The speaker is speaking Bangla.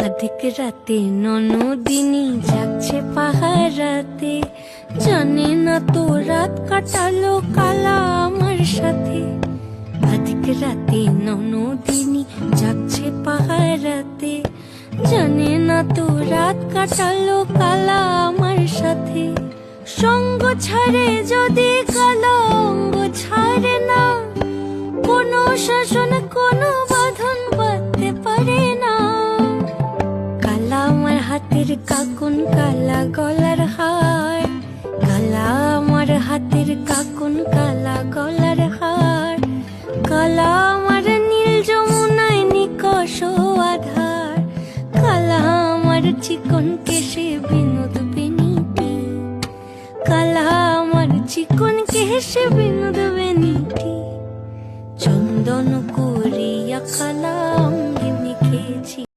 অধিক রাতে ননদিনী যাচ্ছে পাহারাতে, জানে না তো রাত কাটালো কালা আমার সাথে। অধিক রাতে ননদিনী যাচ্ছে পাহারাতে, জানে না তো রাত কাটালো কালা আমার সাথে। সঙ্গ ছাড়ে যদি কালো অঙ্গ ছাড়ে না, কোনো শাসন কোনো বাঁধন বাঁধতে পারে না। কালা আমার হাতের কাকুন কালা গলার হার, কালা আমার হাতের কাকুন কালা গলার হার। কালা আমার নীল যমুনায় নিকষ আধার, কালা আমার চিকন কেশে বিনোদ বেনিটি। কালা আমার চিকন কেশে বিনোদ বেনিটি। চন্দন করিয়া কালা